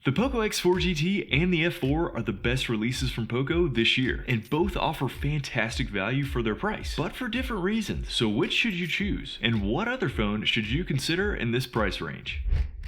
The Poco X4 GT and the F4 are the best releases from Poco this year, and both offer fantastic value for their price, but for different reasons. So which should you choose? And what other phone should you consider in this price range?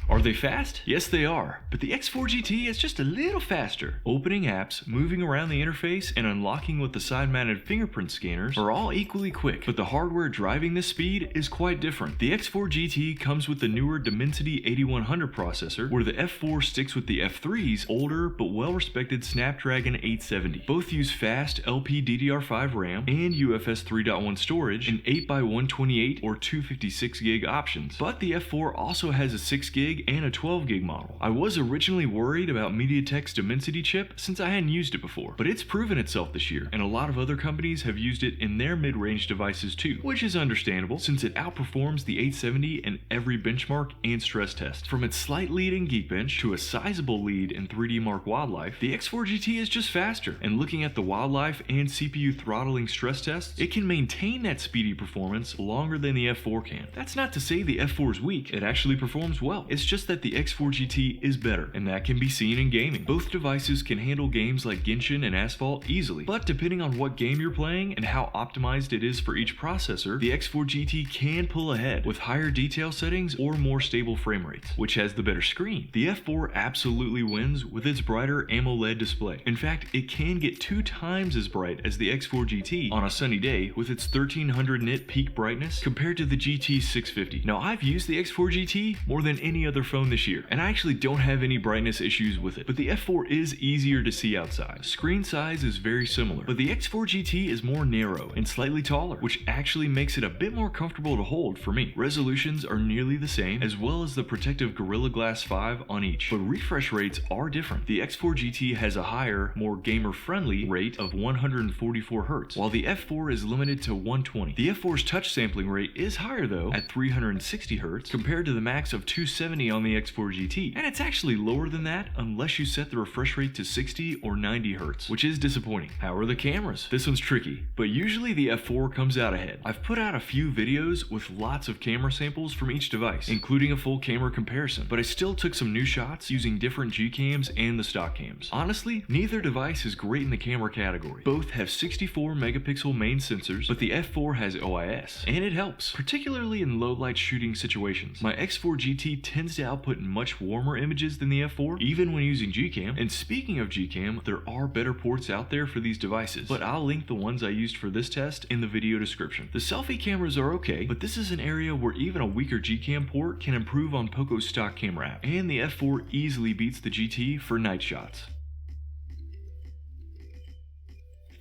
Are they fast? Yes, they are, but the X4 GT is just a little faster. Opening apps, moving around the interface, and unlocking with the side-mounted fingerprint scanners are all equally quick, but the hardware driving this speed is quite different. The X4 GT comes with the newer Dimensity 8100 processor, where the F4 sticks with the F3's older but well-respected Snapdragon 870. Both use fast LPDDR5 RAM and UFS 3.1 storage, and 8x128 or 256 gig options, but the F4 also has a 6 gig and a 12 gig model. I was originally worried about MediaTek's Dimensity chip since I hadn't used it before, but it's proven itself this year, and a lot of other companies have used it in their mid-range devices too, which is understandable since it outperforms the 870 in every benchmark and stress test. From its slight lead in Geekbench to a sizable lead in 3D Mark Wildlife, the X4 GT is just faster, and looking at the wildlife and CPU throttling stress tests, it can maintain that speedy performance longer than the F4 can. That's not to say the F4 is weak, it actually performs well. It's just that the X4 GT is better, and that can be seen in gaming. Both devices can handle games like Genshin and Asphalt easily, but depending on what game you're playing and how optimized it is for each processor, the X4 GT can pull ahead with higher detail settings or more stable frame rates. Which has the better screen? The F4 absolutely wins with its brighter Amoled display. In fact, it can get 2 times as bright as the X4 GT on a sunny day with its 1300 nit peak brightness compared to the GT 650. Now, I've used the X4 GT more than any other phone this year, and I actually don't have any brightness issues with it, but the F4 is easier to see outside. Screen size is very similar, but the X4 GT is more narrow and slightly taller, which actually makes it a bit more comfortable to hold for me. Resolutions are nearly the same, as well as the protective Gorilla Glass 5 on each, but refresh rates are different. The X4 GT has a higher, more gamer-friendly rate of 144 Hz, while the F4 is limited to 120. The F4's touch sampling rate is higher though, at 360 Hz, compared to the max of 270 on the X4 GT, and it's actually lower than that unless you set the refresh rate to 60 or 90 Hz, which is disappointing. How are the cameras? This one's tricky, but usually the F4 comes out ahead. I've put out a few videos with lots of camera samples from each device, including a full camera comparison, but I still took some new shots using different GCams and the stock cams. Honestly, neither device is great in the camera category. Both have 64 megapixel main sensors, but the F4 has OIS, and it helps, particularly in low light shooting situations. My X4 GT tends to output much warmer images than the F4, even when using GCam. And speaking of GCam, there are better ports out there for these devices, but I'll link the ones I used for this test in the video description. The selfie cameras are okay, but this is an area where even a weaker GCam port can improve on Poco's stock camera app, and the F4 easily beats the GT for night shots.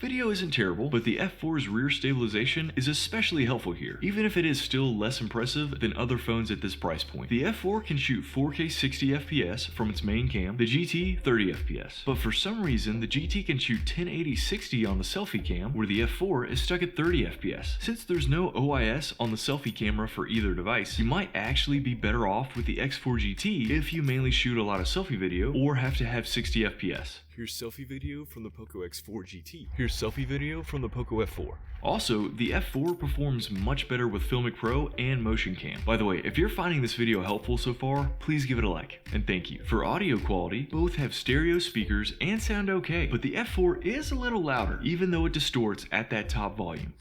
Video isn't terrible, but the F4's rear stabilization is especially helpful here, even if it is still less impressive than other phones at this price point. The F4 can shoot 4K 60 FPS from its main cam, the GT 30 FPS, but for some reason the GT can shoot 1080 60 on the selfie cam, where the F4 is stuck at 30 FPS. Since there's no OIS on the selfie camera for either device, you might actually be better off with the X4 GT if you mainly shoot a lot of selfie video or have to have 60 FPS. Here's selfie video from the Poco X4 GT. Here's selfie video from the Poco F4. Also, the F4 performs much better with Filmic Pro and Motion Cam. By the way, if you're finding this video helpful so far, please give it a like, and thank you. For audio quality, both have stereo speakers and sound okay, but the F4 is a little louder, even though it distorts at that top volume.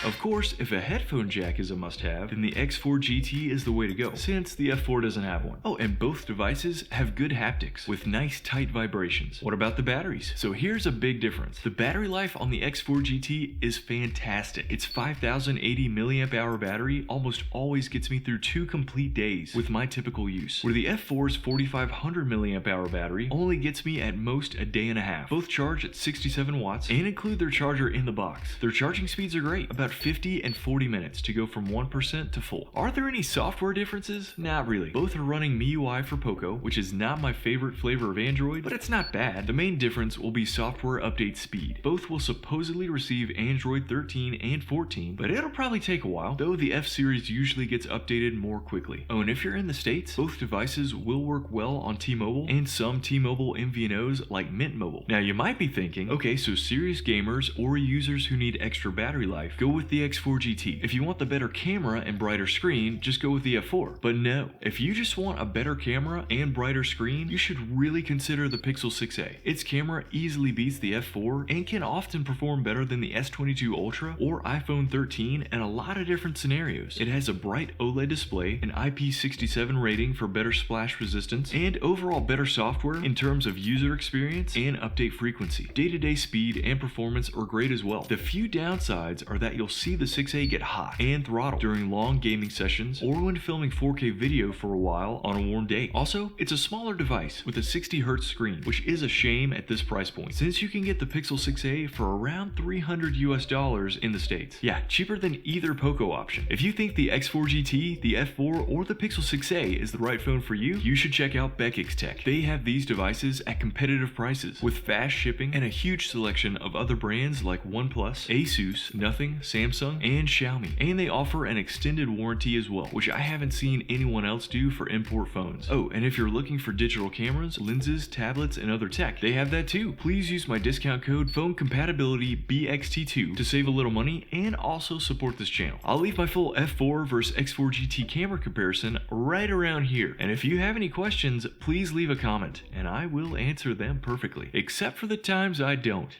Of course, if a headphone jack is a must-have, then the X4 GT is the way to go, since the F4 doesn't have one. Oh, and both devices have good haptics, with nice tight vibrations. What about the batteries? So here's a big difference. The battery life on the X4 GT is fantastic. Its 5080 mAh battery almost always gets me through 2 complete days with my typical use, where the F4's 4500 mAh battery only gets me at most a day and a half. Both charge at 67 watts and include their charger in the box. Their charging speeds are great, about 50 and 40 minutes to go from 1% to full. Are there any software differences? Not really. Both are running MIUI for Poco, which is not my favorite flavor of Android, but it's not bad. The main difference will be software update speed. Both will supposedly receive Android 13 and 14, but it'll probably take a while, though the F series usually gets updated more quickly. Oh, and if you're in the States, both devices will work well on T-Mobile and some T-Mobile MVNOs like Mint Mobile. Now you might be thinking, okay, so serious gamers or users who need extra battery life go with with the X4 GT. If you want the better camera and brighter screen, just go with the F4. But no, if you just want a better camera and brighter screen, you should really consider the Pixel 6a. Its camera easily beats the F4 and can often perform better than the S22 Ultra or iPhone 13 in a lot of different scenarios. It has a bright OLED display, an IP67 rating for better splash resistance, and overall better software in terms of user experience and update frequency. Day-to-day speed and performance are great as well. The few downsides are that you'll see the 6a get hot and throttle during long gaming sessions or when filming 4K video for a while on a warm day. Also, it's a smaller device with a 60Hz screen, which is a shame at this price point, since you can get the Pixel 6a for around $300 in the States. Yeah, cheaper than either Poco option. If you think the X4 GT, the F4, or the Pixel 6a is the right phone for you, you should check out Pocos Tech. They have these devices at competitive prices with fast shipping and a huge selection of other brands like OnePlus, Asus, Nothing, Samsung, and Xiaomi. And they offer an extended warranty as well, which I haven't seen anyone else do for import phones. Oh, and if you're looking for digital cameras, lenses, tablets, and other tech, they have that too. Please use my discount code PhoneCompatibilityBXT2 to save a little money and also support this channel. I'll leave my full F4 versus X4 GT camera comparison right around here. And if you have any questions, please leave a comment and I will answer them perfectly, except for the times I don't.